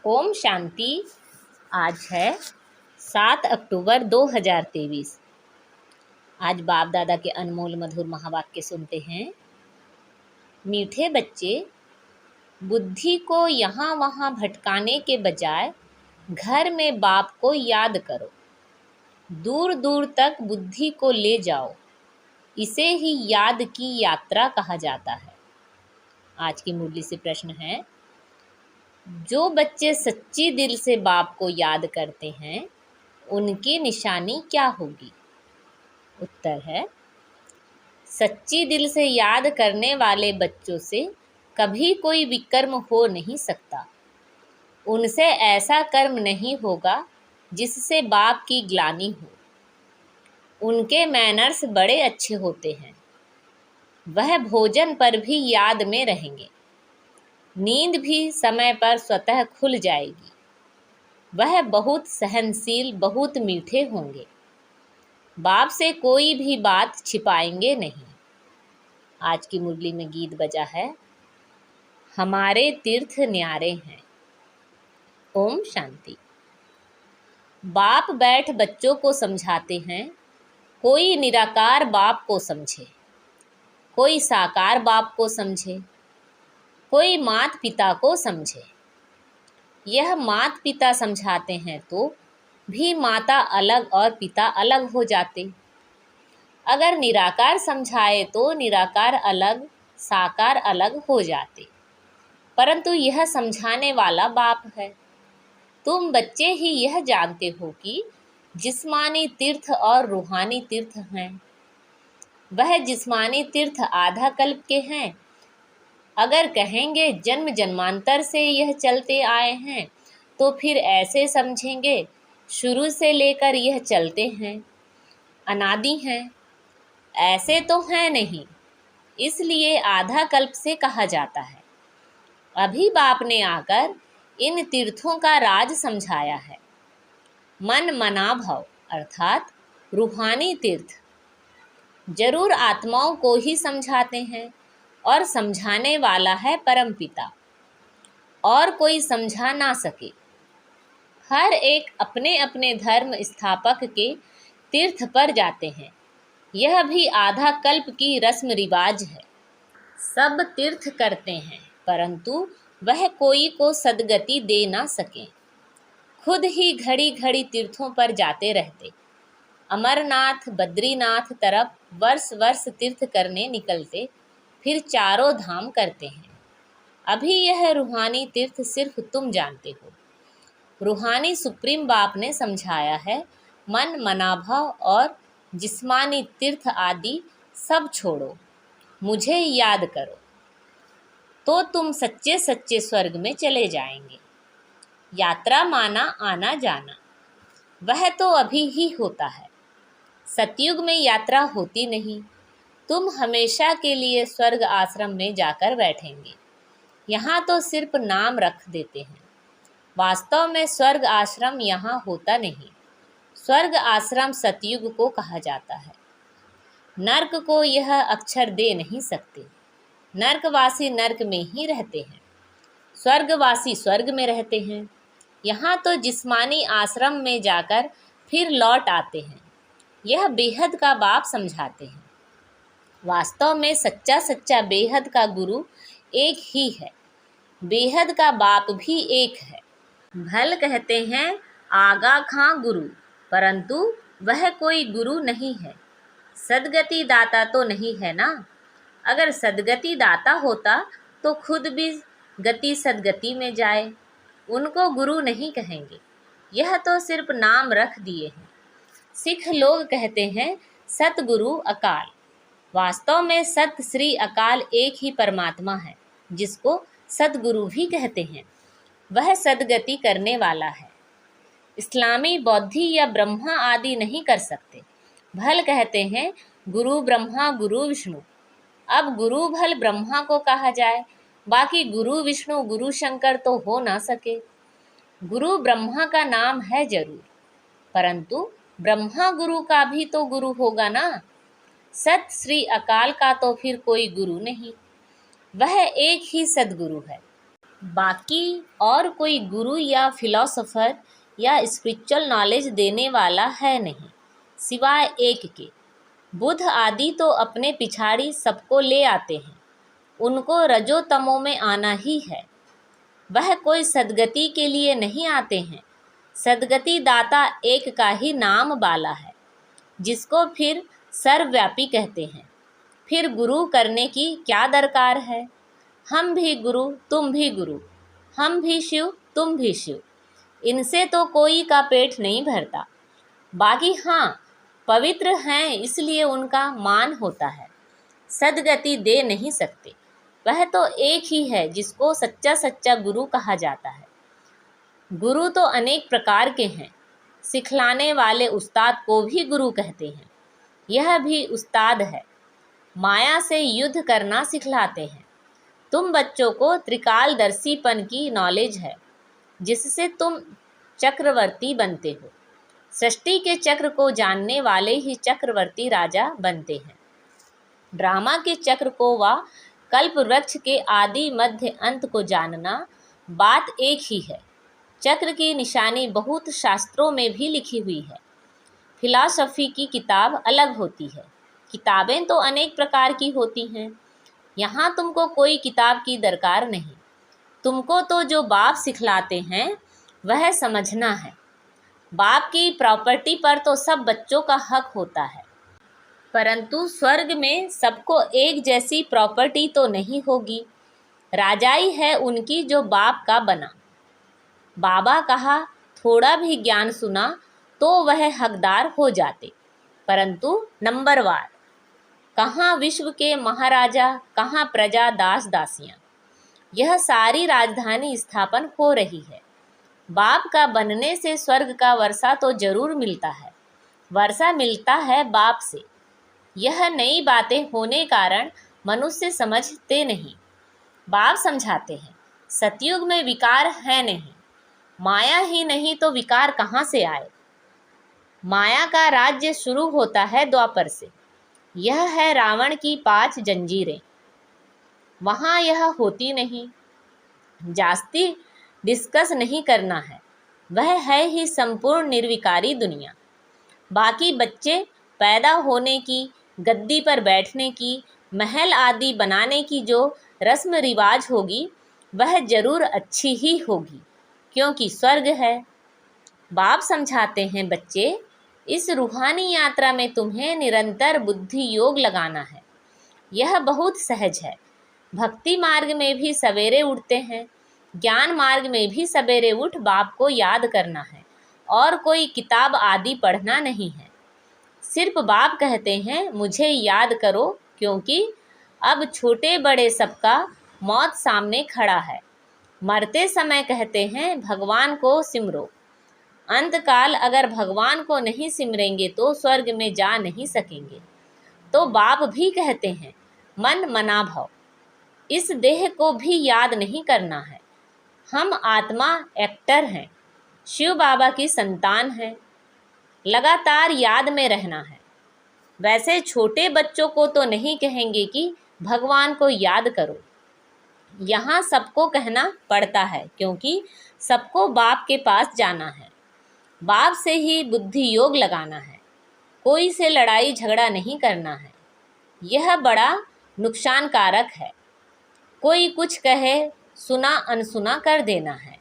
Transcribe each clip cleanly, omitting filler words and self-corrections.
ओम शांति। आज है 7 अक्टूबर 2023। आज बाप दादा के अनमोल मधुर महावाक्य सुनते हैं। मीठे बच्चे, बुद्धि को यहाँ वहाँ भटकाने के बजाय घर में बाप को याद करो। दूर दूर तक बुद्धि को ले जाओ। इसे ही याद की यात्रा कहा जाता है। आज की मुरली से प्रश्न है, जो बच्चे सच्ची दिल से बाप को याद करते हैं उनकी निशानी क्या होगी? उत्तर है, सच्ची दिल से याद करने वाले बच्चों से कभी कोई विकर्म हो नहीं सकता। उनसे ऐसा कर्म नहीं होगा जिससे बाप की ग्लानि हो। उनके मैनर्स बड़े अच्छे होते हैं। वह भोजन पर भी याद में रहेंगे। नींद भी समय पर स्वतः खुल जाएगी। वह बहुत सहनशील, बहुत मीठे होंगे। बाप से कोई भी बात छिपाएंगे नहीं। आज की मुरली में गीत बजा है, हमारे तीर्थ न्यारे हैं। ओम शांति। बाप बैठ बच्चों को समझाते हैं, कोई निराकार बाप को समझे, कोई साकार बाप को समझे, कोई मात पिता को समझे। यह मात पिता समझाते हैं तो भी माता अलग और पिता अलग हो जाते। अगर निराकार समझाए तो निराकार अलग, साकार अलग हो जाते। परंतु यह समझाने वाला बाप है। तुम बच्चे ही यह जानते हो कि जिस्मानी तीर्थ और रूहानी तीर्थ हैं। वह जिस्मानी तीर्थ आधा कल्प के हैं। अगर कहेंगे जन्म जन्मांतर से यह चलते आए हैं तो फिर ऐसे समझेंगे शुरू से लेकर यह चलते हैं, अनादि हैं। ऐसे तो हैं नहीं, इसलिए आधा कल्प से कहा जाता है। अभी बाप ने आकर इन तीर्थों का राज समझाया है। मन मनाभव अर्थात रूहानी तीर्थ जरूर आत्माओं को ही समझाते हैं और समझाने वाला है परमपिता, और कोई समझा ना सके। हर एक अपने अपने धर्म स्थापक के तीर्थ पर जाते हैं। यह भी आधा कल्प की रस्म रिवाज है। सब तीर्थ करते हैं परंतु वह कोई को सदगति दे ना सके। खुद ही घड़ी घड़ी तीर्थों पर जाते रहते। अमरनाथ बद्रीनाथ तरफ वर्ष वर्ष तीर्थ करने निकलते, फिर चारों धाम करते हैं। अभी यह रूहानी तीर्थ सिर्फ तुम जानते हो। रूहानी सुप्रीम बाप ने समझाया है, मन मनाभाव और जिस्मानी तीर्थ आदि सब छोड़ो, मुझे याद करो तो तुम सच्चे सच्चे स्वर्ग में चले जाएंगे। यात्रा माना आना जाना, वह तो अभी ही होता है। सतयुग में यात्रा होती नहीं। तुम हमेशा के लिए स्वर्ग आश्रम में जाकर बैठेंगे। यहाँ तो सिर्फ नाम रख देते हैं। वास्तव में स्वर्ग आश्रम यहाँ होता नहीं। स्वर्ग आश्रम सतयुग को कहा जाता है। नर्क को यह अक्षर दे नहीं सकते। नर्कवासी नर्क में ही रहते हैं, स्वर्गवासी स्वर्ग में रहते हैं। यहाँ तो जिस्मानी आश्रम में जाकर फिर लौट आते हैं। यह बेहद का बाप समझाते हैं। वास्तव में सच्चा सच्चा बेहद का गुरु एक ही है। बेहद का बाप भी एक है। भल कहते हैं आगा खां गुरु, परंतु वह कोई गुरु नहीं है। सदगति दाता तो नहीं है ना। अगर सदगति दाता होता तो खुद भी गति सदगति में जाए। उनको गुरु नहीं कहेंगे। यह तो सिर्फ नाम रख दिए हैं। सिख लोग कहते हैं सतगुरु अकाल। वास्तव में सत श्री अकाल एक ही परमात्मा है, जिसको सतगुरु भी कहते हैं। वह सदगति करने वाला है। इस्लामी बौद्धि या ब्रह्मा आदि नहीं कर सकते। भल कहते हैं गुरु ब्रह्मा गुरु विष्णु। अब गुरु भल ब्रह्मा को कहा जाए, बाकी गुरु विष्णु गुरु शंकर तो हो ना सके। गुरु ब्रह्मा का नाम है जरूर, परंतु ब्रह्मा गुरु का भी तो गुरु होगा ना। सत श्री अकाल का तो फिर कोई गुरु नहीं। वह एक ही सदगुरु है। बाकी और कोई गुरु या फिलोसोफर या स्पिरिचुअल नॉलेज देने वाला है नहीं, सिवाय एक के। बुद्ध आदि तो अपने पिछाड़ी सबको ले आते हैं, उनको रजो तमो में आना ही है। वह कोई सद्गति के लिए नहीं आते हैं। सद्गति दाता एक का ही नाम बाला है, जिसको फिर सर्वव्यापी कहते हैं। फिर गुरु करने की क्या दरकार है? हम भी गुरु, तुम भी गुरु, हम भी शिव, तुम भी शिव। इनसे तो कोई का पेट नहीं भरता। बाकी हाँ, पवित्र हैं इसलिए उनका मान होता है। सद्गति दे नहीं सकते। वह तो एक ही है जिसको सच्चा सच्चा गुरु कहा जाता है। गुरु तो अनेक प्रकार के हैं। सिखलाने वाले उस्ताद को भी गुरु कहते हैं। यह भी उस्ताद है। माया से युद्ध करना सिखलाते हैं। तुम बच्चों को त्रिकालदर्शीपन की नॉलेज है, जिससे तुम चक्रवर्ती बनते हो। सृष्टि के चक्र को जानने वाले ही चक्रवर्ती राजा बनते हैं। ड्रामा के चक्र को व कल्प वृक्ष के आदि मध्य अंत को जानना बात एक ही है। चक्र की निशानी बहुत शास्त्रों में भी लिखी हुई है। फिलॉसफी की किताब अलग होती है। किताबें तो अनेक प्रकार की होती हैं। यहाँ तुमको कोई किताब की दरकार नहीं। तुमको तो जो बाप सिखलाते हैं वह समझना है। बाप की प्रॉपर्टी पर तो सब बच्चों का हक होता है, परंतु स्वर्ग में सबको एक जैसी प्रॉपर्टी तो नहीं होगी। राजाई है उनकी जो बाप का बना। बाबा कहा थोड़ा भी ज्ञान सुना तो वह हकदार हो जाते, परंतु नंबरवार। कहाँ विश्व के महाराजा, कहाँ प्रजा दास दासियाँ। यह सारी राजधानी स्थापन हो रही है। बाप का बनने से स्वर्ग का वर्षा तो जरूर मिलता है। वर्षा मिलता है बाप से। यह नई बातें होने कारण मनुष्य समझते नहीं। बाप समझाते हैं सतयुग में विकार है नहीं। माया ही नहीं तो विकार कहाँ से आए? माया का राज्य शुरू होता है द्वापर से। यह है रावण की 5 जंजीरें। वहाँ यह होती नहीं। जास्ती डिस्कस नहीं करना है। वह है ही संपूर्ण निर्विकारी दुनिया। बाकी बच्चे पैदा होने की, गद्दी पर बैठने की, महल आदि बनाने की जो रस्म रिवाज होगी वह जरूर अच्छी ही होगी, क्योंकि स्वर्ग है। बाप समझाते हैं बच्चे, इस रूहानी यात्रा में तुम्हें निरंतर बुद्धि योग लगाना है। यह बहुत सहज है। भक्ति मार्ग में भी सवेरे उठते हैं, ज्ञान मार्ग में भी सवेरे उठ बाप को याद करना है, और कोई किताब आदि पढ़ना नहीं है। सिर्फ बाप कहते हैं मुझे याद करो, क्योंकि अब छोटे बड़े सबका मौत सामने खड़ा है। मरते समय कहते हैं भगवान को सिमरो। अंतकाल अगर भगवान को नहीं सिमरेंगे तो स्वर्ग में जा नहीं सकेंगे। तो बाप भी कहते हैं मन मना भव। इस देह को भी याद नहीं करना है। हम आत्मा एक्टर हैं, शिव बाबा की संतान हैं। लगातार याद में रहना है। वैसे छोटे बच्चों को तो नहीं कहेंगे कि भगवान को याद करो। यहाँ सबको कहना पड़ता है, क्योंकि सबको बाप के पास जाना है। बाप से ही बुद्धि योग लगाना है। कोई से लड़ाई झगड़ा नहीं करना है। यह बड़ा नुकसानकारक है। कोई कुछ कहे, सुना अनसुना कर देना है।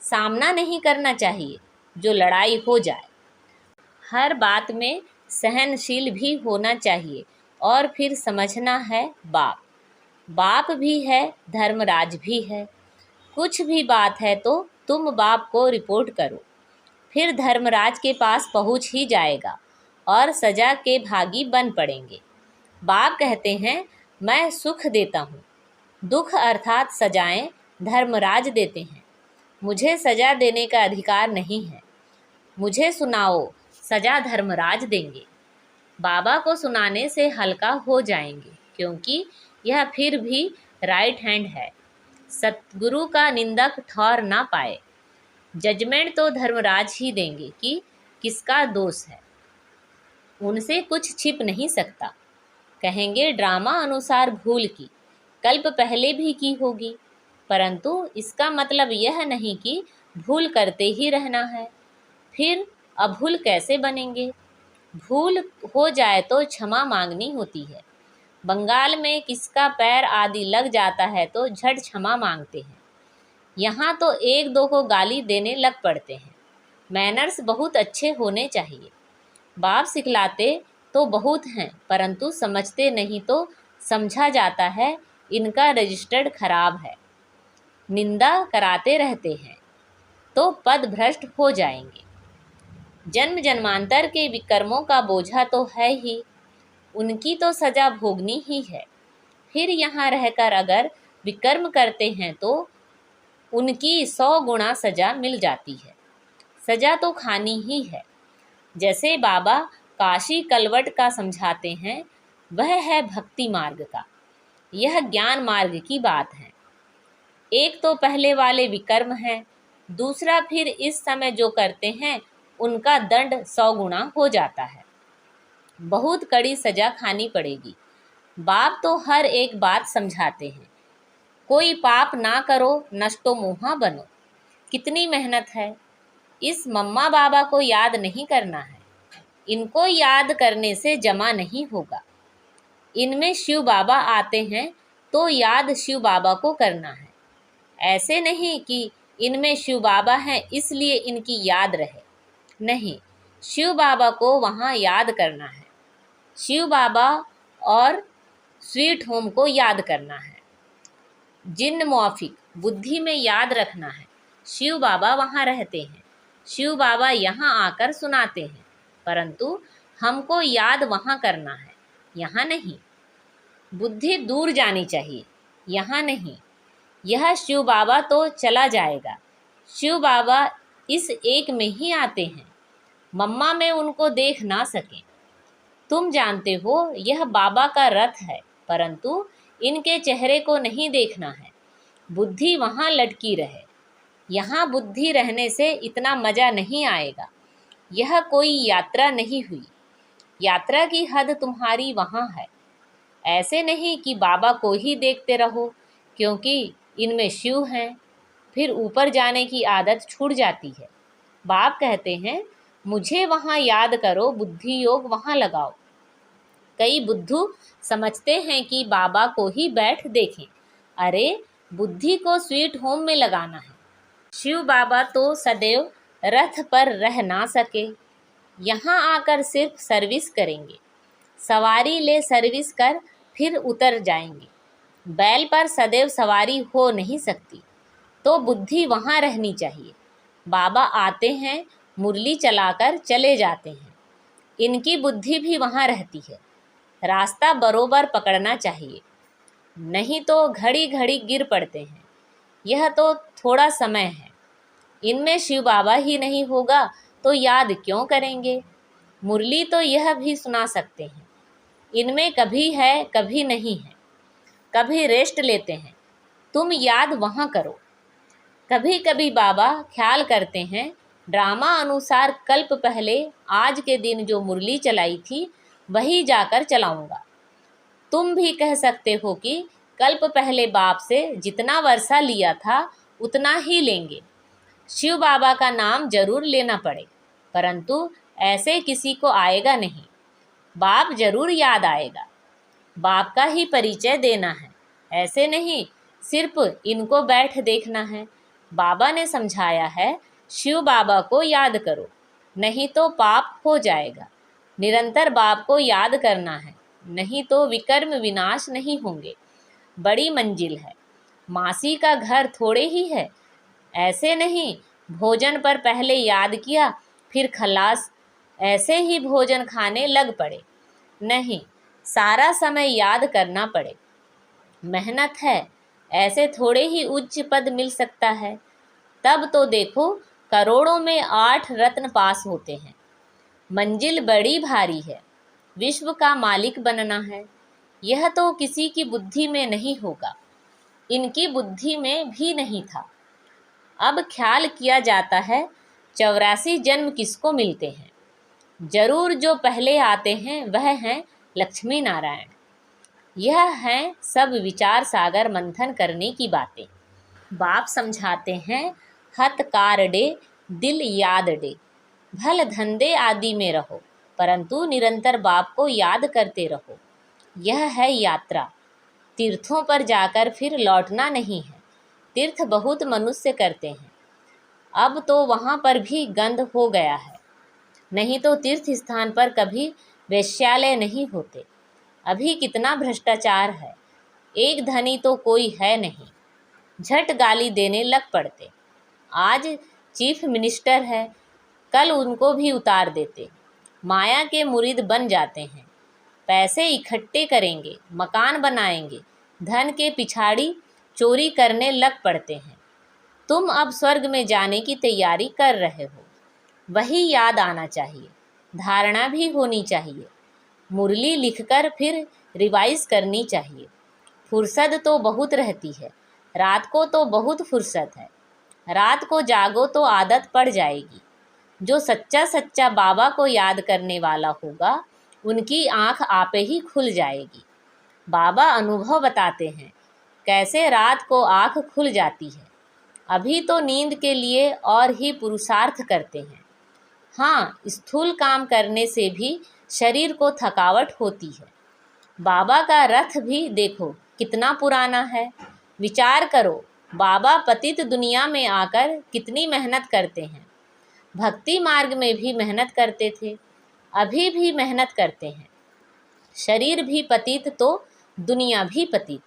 सामना नहीं करना चाहिए जो लड़ाई हो जाए। हर बात में सहनशील भी होना चाहिए। और फिर समझना है बाप। बाप भी है, धर्मराज भी है। कुछ भी बात है तो तुम बाप को रिपोर्ट करो, फिर धर्मराज के पास पहुंच ही जाएगा और सजा के भागी बन पड़ेंगे। बाप कहते हैं मैं सुख देता हूँ। दुख अर्थात सजाएं धर्मराज देते हैं। मुझे सजा देने का अधिकार नहीं है। मुझे सुनाओ, सजा धर्मराज देंगे। बाबा को सुनाने से हल्का हो जाएंगे, क्योंकि यह फिर भी राइट हैंड है। सतगुरु का निंदक ठौर ना पाए। जजमेंट तो धर्मराज ही देंगे कि किसका दोष है। उनसे कुछ छिप नहीं सकता। कहेंगे ड्रामा अनुसार भूल की, कल्प पहले भी की होगी, परंतु इसका मतलब यह नहीं कि भूल करते ही रहना है। फिर अभूल कैसे बनेंगे? भूल हो जाए तो क्षमा मांगनी होती है। बंगाल में किसका पैर आदि लग जाता है तो झट क्षमा मांगते हैं। यहाँ तो एक दो को गाली देने लग पड़ते हैं। मैनर्स बहुत अच्छे होने चाहिए। बाप सिखलाते तो बहुत हैं, परंतु समझते नहीं तो समझा जाता है इनका रजिस्टर्ड खराब है। निंदा कराते रहते हैं तो पद भ्रष्ट हो जाएंगे। जन्म जन्मांतर के विकर्मों का बोझा तो है ही, उनकी तो सजा भोगनी ही है। फिर यहाँ रहकर अगर विकर्म करते हैं तो उनकी 100 गुना सजा मिल जाती है। सजा तो खानी ही है। जैसे बाबा काशी कलवट का समझाते हैं, वह है भक्ति मार्ग का। यह ज्ञान मार्ग की बात है। एक तो पहले वाले विकर्म हैं, दूसरा फिर इस समय जो करते हैं उनका दंड 100 गुना हो जाता है। बहुत कड़ी सजा खानी पड़ेगी। बाप तो हर एक बात समझाते हैं। कोई पाप ना करो, नष्टो मोहा बनो। कितनी मेहनत है। इस मम्मा बाबा को याद नहीं करना है। इनको याद करने से जमा नहीं होगा। इनमें शिव बाबा आते हैं तो याद शिव बाबा को करना है। ऐसे नहीं कि इनमें शिव बाबा हैं इसलिए इनकी याद रहे। नहीं, शिव बाबा को वहाँ याद करना है। शिव बाबा और स्वीट होम को याद करना है। जिन्न मौफिक बुद्धि में याद रखना है। शिव बाबा वहाँ रहते हैं। शिव बाबा यहाँ आकर सुनाते हैं, परंतु हमको याद वहाँ करना है, यहाँ नहीं। बुद्धि दूर जानी चाहिए, यहाँ नहीं। यह शिव बाबा तो चला जाएगा। शिव बाबा इस एक में ही आते हैं। मम्मा में उनको देख ना सकें। तुम जानते हो यह बाबा का रथ है, परंतु इनके चेहरे को नहीं देखना है। बुद्धि वहाँ लटकी रहे। यहाँ बुद्धि रहने से इतना मज़ा नहीं आएगा। यह कोई यात्रा नहीं हुई। यात्रा की हद तुम्हारी वहाँ है। ऐसे नहीं कि बाबा को ही देखते रहो क्योंकि इनमें शिव हैं, फिर ऊपर जाने की आदत छूट जाती है। बाप कहते हैं मुझे वहाँ याद करो, बुद्धि योग वहाँ लगाओ। कई बुद्धू समझते हैं कि बाबा को ही बैठ देखें। अरे, बुद्धि को स्वीट होम में लगाना है। शिव बाबा तो सदैव रथ पर रह ना सके। यहाँ आकर सिर्फ सर्विस करेंगे। सवारी ले सर्विस कर फिर उतर जाएंगे। बैल पर सदैव सवारी हो नहीं सकती, तो बुद्धि वहाँ रहनी चाहिए। बाबा आते हैं, मुरली चलाकर चले जाते हैं। इनकी बुद्धि भी वहाँ रहती है। रास्ता बरोबर पकड़ना चाहिए, नहीं तो घड़ी घड़ी गिर पड़ते हैं। यह तो थोड़ा समय है। इनमें शिव बाबा ही नहीं होगा तो याद क्यों करेंगे? मुरली तो यह भी सुना सकते हैं। इनमें कभी है कभी नहीं है। कभी रेस्ट लेते हैं। तुम याद वहाँ करो। कभी कभी बाबा ख्याल करते हैं, ड्रामा अनुसार कल्प पहले आज के दिन जो मुरली चलाई थी वही जाकर चलाऊंगा। तुम भी कह सकते हो कि कल्प पहले बाप से जितना वर्षा लिया था उतना ही लेंगे। शिव बाबा का नाम जरूर लेना पड़े, परंतु ऐसे किसी को आएगा नहीं। बाप जरूर याद आएगा। बाप का ही परिचय देना है, ऐसे नहीं सिर्फ इनको बैठ देखना है। बाबा ने समझाया है, शिव बाबा को याद करो, नहीं तो पाप हो जाएगा। निरंतर बाप को याद करना है, नहीं तो विकर्म विनाश नहीं होंगे। बड़ी मंजिल है। मासी का घर थोड़े ही है। ऐसे नहीं भोजन पर पहले याद किया फिर खलास, ऐसे ही भोजन खाने लग पड़े। नहीं, सारा समय याद करना पड़े। मेहनत है। ऐसे थोड़े ही उच्च पद मिल सकता है। तब तो देखो करोड़ों में 8 रत्न पास होते हैं। मंजिल बड़ी भारी है। विश्व का मालिक बनना है। यह तो किसी की बुद्धि में नहीं होगा। इनकी बुद्धि में भी नहीं था। अब ख्याल किया जाता है 84 जन्म किसको मिलते हैं। जरूर जो पहले आते हैं वह हैं लक्ष्मी नारायण। यह हैं सब विचार सागर मंथन करने की बातें। बाप समझाते हैं, हत कार डे दिल याद डे। भल धंधे आदि में रहो, परंतु निरंतर बाप को याद करते रहो। यह है यात्रा। तीर्थों पर जाकर फिर लौटना नहीं है। तीर्थ बहुत मनुष्य करते हैं, अब तो वहाँ पर भी गंद हो गया है। नहीं तो तीर्थ स्थान पर कभी वेश्यालय नहीं होते। अभी कितना भ्रष्टाचार है, एक धनी तो कोई है नहीं, झट गाली देने लग पड़ते। आज चीफ मिनिस्टर है, कल उनको भी उतार देते। माया के मुरीद बन जाते हैं, पैसे इकट्ठे करेंगे, मकान बनाएंगे, धन के पिछाड़ी चोरी करने लग पड़ते हैं। तुम अब स्वर्ग में जाने की तैयारी कर रहे हो, वही याद आना चाहिए, धारणा भी होनी चाहिए। मुरली लिखकर फिर रिवाइज करनी चाहिए। फुर्सत तो बहुत रहती है, रात को तो बहुत फुर्सत है। रात को जागो तो आदत पड़ जाएगी। जो सच्चा सच्चा बाबा को याद करने वाला होगा, उनकी आँख आपे ही खुल जाएगी। बाबा अनुभव बताते हैं, कैसे रात को आँख खुल जाती है। अभी तो नींद के लिए और ही पुरुषार्थ करते हैं। हाँ, स्थूल काम करने से भी शरीर को थकावट होती है। बाबा का रथ भी देखो कितना पुराना है। विचार करो, बाबा पतित दुनिया में आकर कितनी मेहनत करते हैं। भक्ति मार्ग में भी मेहनत करते थे, अभी भी मेहनत करते हैं। शरीर भी पतित तो दुनिया भी पतित।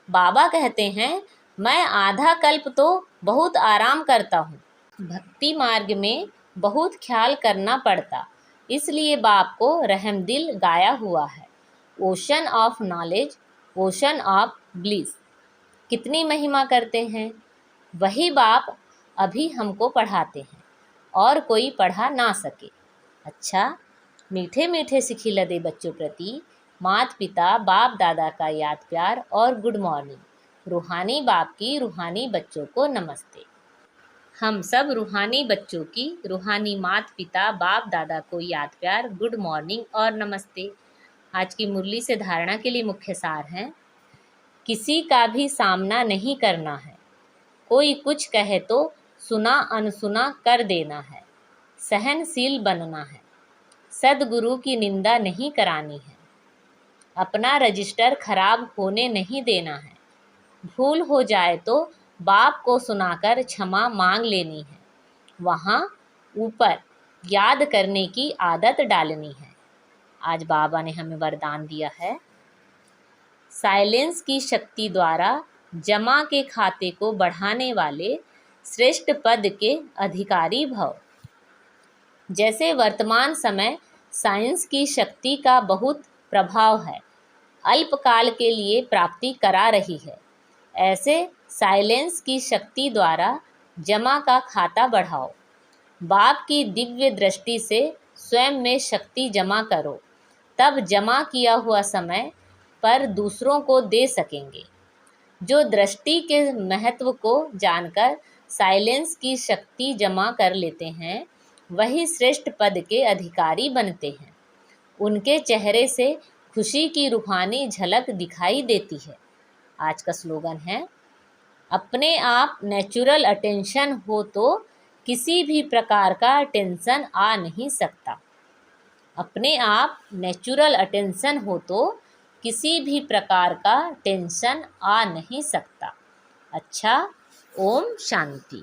बाबा कहते हैं, मैं आधा कल्प तो बहुत आराम करता हूँ। भक्ति मार्ग में बहुत ख्याल करना पड़ता, इसलिए बाप को रहमदिल गाया हुआ है। Ocean of knowledge, ocean of bliss. कितनी महिमा करते हैं। वही बाप अभी हमको पढ़ाते हैं और कोई पढ़ा ना सके। अच्छा, मीठे मीठे सिखिलदे बच्चों प्रति माता पिता बाप दादा का याद प्यार और गुड मॉर्निंग। रूहानी बाप की रूहानी बच्चों को नमस्ते। हम सब रूहानी बच्चों की रूहानी माता पिता बाप दादा को याद प्यार, गुड मॉर्निंग और नमस्ते। आज की मुरली से धारणा के लिए मुख्य सार हैं, किसी का भी सामना नहीं करना है। कोई कुछ कहे तो सुना अनसुना कर देना है। सहनशील बनना है। सद्गुरु की निंदा नहीं करानी है। अपना रजिस्टर खराब होने नहीं देना है। भूल हो जाए तो बाप को सुनाकर क्षमा मांग लेनी है। वहाँ ऊपर याद करने की आदत डालनी है। आज बाबा ने हमें वरदान दिया है, साइलेंस की शक्ति द्वारा जमा के खाते को बढ़ाने वाले श्रेष्ठ पद के अधिकारी भव। जैसे वर्तमान समय साइंस की शक्ति का बहुत प्रभाव है, अल्पकाल के लिए प्राप्ति करा रही है, ऐसे साइलेंस की शक्ति द्वारा जमा का खाता बढ़ाओ। बाप की दिव्य दृष्टि से स्वयं में शक्ति जमा करो, तब जमा किया हुआ समय पर दूसरों को दे सकेंगे। जो दृष्टि के महत्व को जानकर साइलेंस की शक्ति जमा कर लेते हैं, वही श्रेष्ठ पद के अधिकारी बनते हैं। उनके चेहरे से खुशी की रूहानी झलक दिखाई देती है। आज का स्लोगन है, अपने आप नेचुरल अटेंशन हो तो किसी भी प्रकार का टेंशन आ नहीं सकता। अपने आप नेचुरल अटेंशन हो तो किसी भी प्रकार का टेंशन आ नहीं सकता। अच्छा, ओम शांति।